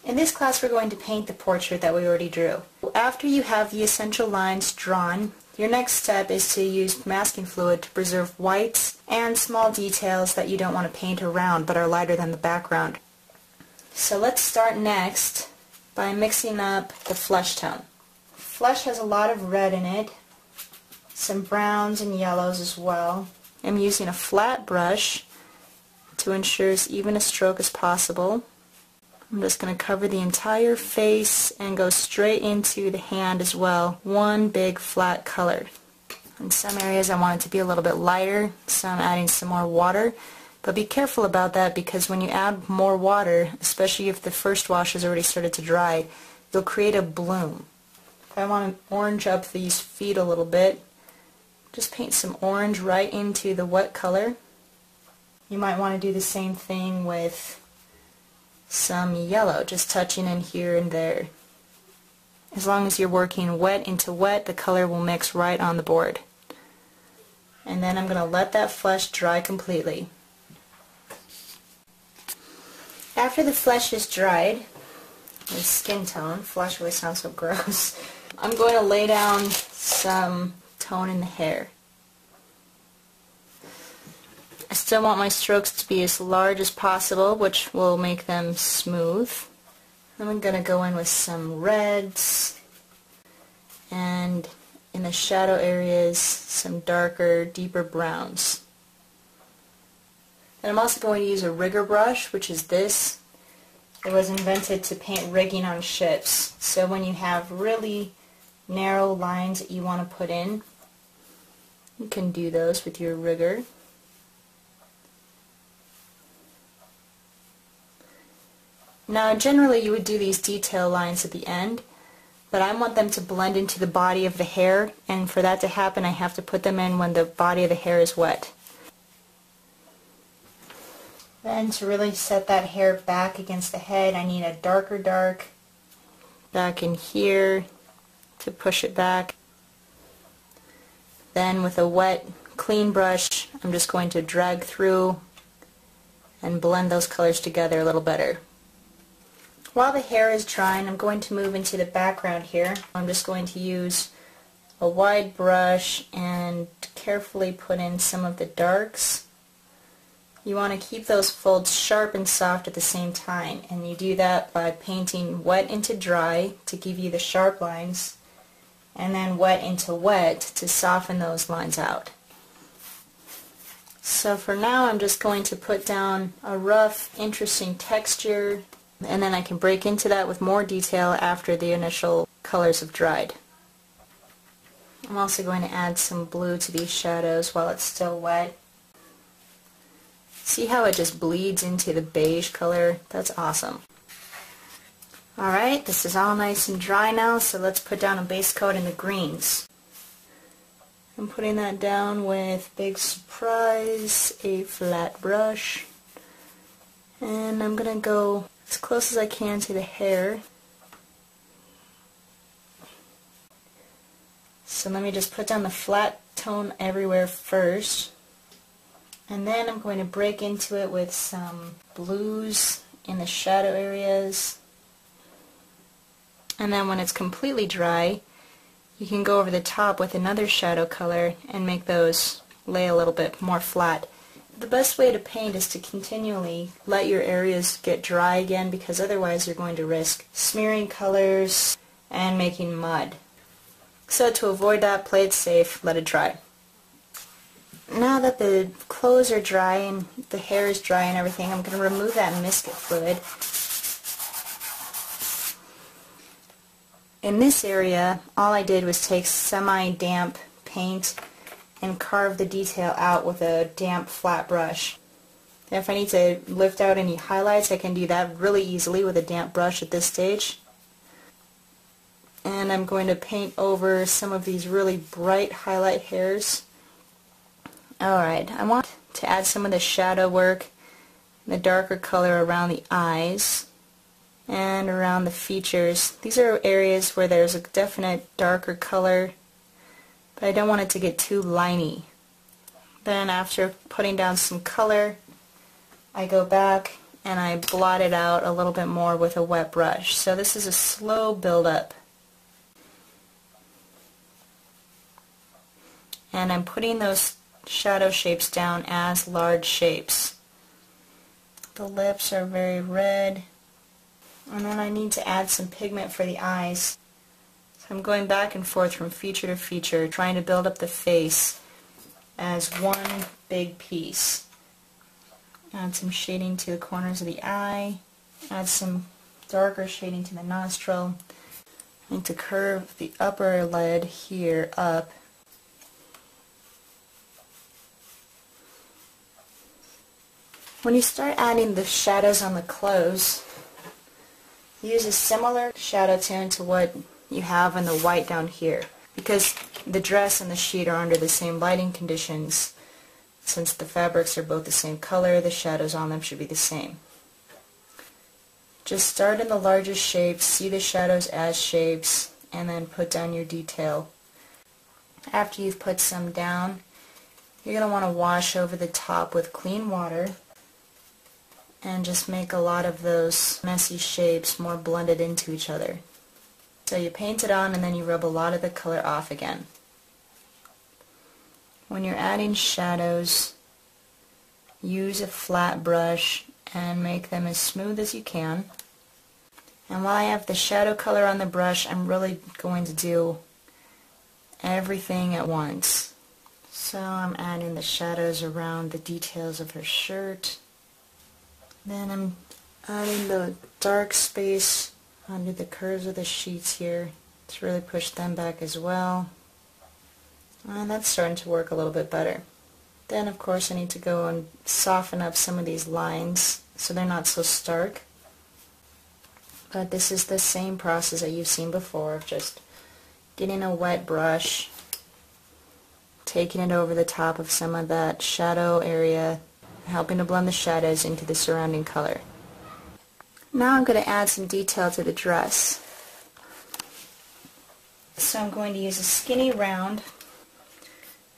In this class we're going to paint the portrait that we already drew. After you have the essential lines drawn, your next step is to use masking fluid to preserve whites and small details that you don't want to paint around but are lighter than the background. So let's start next by mixing up the flesh tone. Flesh has a lot of red in it, some browns and yellows as well. I'm using a flat brush to ensure as even a stroke as possible. I'm just going to cover the entire face and go straight into the hand as well. One big flat color. In some areas I want it to be a little bit lighter, so I'm adding some more water. But be careful about that because when you add more water, especially if the first wash has already started to dry, you'll create a bloom. If I want to orange up these feet a little bit, just paint some orange right into the wet color. You might want to do the same thing with some yellow, just touching in here and there. As long as you're working wet into wet, the color will mix right on the board. And then I'm going to let that flesh dry completely. After the flesh is dried, the skin tone, flesh always sounds so gross, I'm going to lay down some tone in the hair. I still want my strokes to be as large as possible, which will make them smooth. Then I'm going to go in with some reds, and in the shadow areas some darker, deeper browns. And I'm also going to use a rigger brush, which is this. It was invented to paint rigging on ships. So when you have really narrow lines that you want to put in, you can do those with your rigger. Now generally you would do these detail lines at the end, but I want them to blend into the body of the hair, and for that to happen I have to put them in when the body of the hair is wet. Then to really set that hair back against the head, I need a darker dark back in here to push it back. Then with a wet, clean brush, I'm just going to drag through and blend those colors together a little better. While the hair is drying, I'm going to move into the background here. I'm just going to use a wide brush and carefully put in some of the darks. You want to keep those folds sharp and soft at the same time, and you do that by painting wet into dry to give you the sharp lines, and then wet into wet to soften those lines out. So for now I'm just going to put down a rough, interesting texture, and then I can break into that with more detail after the initial colors have dried. I'm also going to add some blue to these shadows while it's still wet. See how it just bleeds into the beige color? That's awesome. Alright, this is all nice and dry now, so let's put down a base coat in the greens. I'm putting that down with Big Surprise, a flat brush, and I'm going to go as close as I can to the hair. So let me just put down the flat tone everywhere first, and then I'm going to break into it with some blues in the shadow areas. And then when it's completely dry, you can go over the top with another shadow color and make those lay a little bit more flat. The best way to paint is to continually let your areas get dry again, because otherwise you're going to risk smearing colors and making mud. So to avoid that, play it safe, let it dry. Now that the clothes are dry and the hair is dry and everything, I'm going to remove that misket fluid. In this area, all I did was take semi-damp paint and carve the detail out with a damp flat brush. If I need to lift out any highlights, I can do that really easily with a damp brush at this stage. And I'm going to paint over some of these really bright highlight hairs. Alright, I want to add some of the shadow work, the darker color around the eyes and around the features. These are areas where there's a definite darker color, but I don't want it to get too liney. Then after putting down some color, I go back and I blot it out a little bit more with a wet brush. So this is a slow build-up. And I'm putting those shadow shapes down as large shapes. The lips are very red, and then I need to add some pigment for the eyes. So I'm going back and forth from feature to feature, trying to build up the face as one big piece. Add some shading to the corners of the eye, add some darker shading to the nostril. I need to curve the upper lid here up. When you start adding the shadows on the clothes, use a similar shadow tone to what you have in the white down here, because the dress and the sheet are under the same lighting conditions. Since the fabrics are both the same color, the shadows on them should be the same. Just start in the largest shapes, see the shadows as shapes, and then put down your detail. After you've put some down, you're going to want to wash over the top with clean water and just make a lot of those messy shapes more blended into each other. So you paint it on and then you rub a lot of the color off again. When you're adding shadows, use a flat brush and make them as smooth as you can. And while I have the shadow color on the brush, I'm really going to do everything at once. So I'm adding the shadows around the details of her shirt. Then I'm adding the dark space under the curves of the sheets here to really push them back as well. And that's starting to work a little bit better. Then of course I need to go and soften up some of these lines so they're not so stark. But this is the same process that you've seen before, of just getting a wet brush, taking it over the top of some of that shadow area, helping to blend the shadows into the surrounding color. Now I'm going to add some detail to the dress. So I'm going to use a skinny round,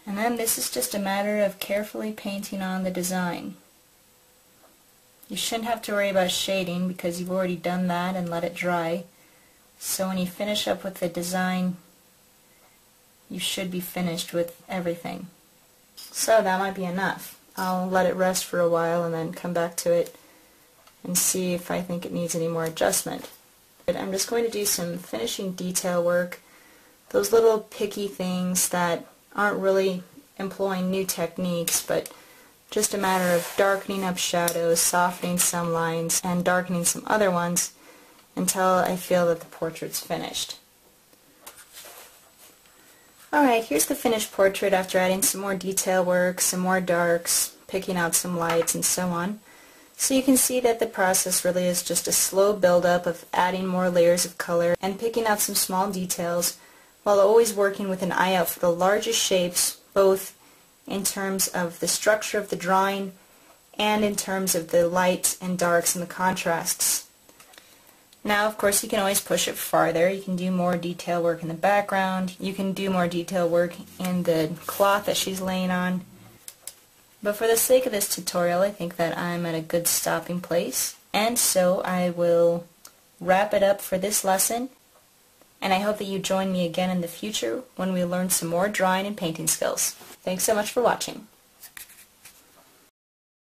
and then this is just a matter of carefully painting on the design. You shouldn't have to worry about shading because you've already done that and let it dry. So when you finish up with the design, you should be finished with everything. So that might be enough. I'll let it rest for a while and then come back to it and see if I think it needs any more adjustment. But I'm just going to do some finishing detail work, those little picky things that aren't really employing new techniques, but just a matter of darkening up shadows, softening some lines, and darkening some other ones until I feel that the portrait's finished. Alright, here's the finished portrait after adding some more detail work, some more darks, picking out some lights, and so on. So you can see that the process really is just a slow build-up of adding more layers of color and picking out some small details while always working with an eye out for the largest shapes, both in terms of the structure of the drawing and in terms of the lights and darks and the contrasts. Now, of course, you can always push it farther. You can do more detail work in the background. You can do more detail work in the cloth that she's laying on. But for the sake of this tutorial, I think that I'm at a good stopping place. And so I will wrap it up for this lesson. And I hope that you join me again in the future when we learn some more drawing and painting skills. Thanks so much for watching.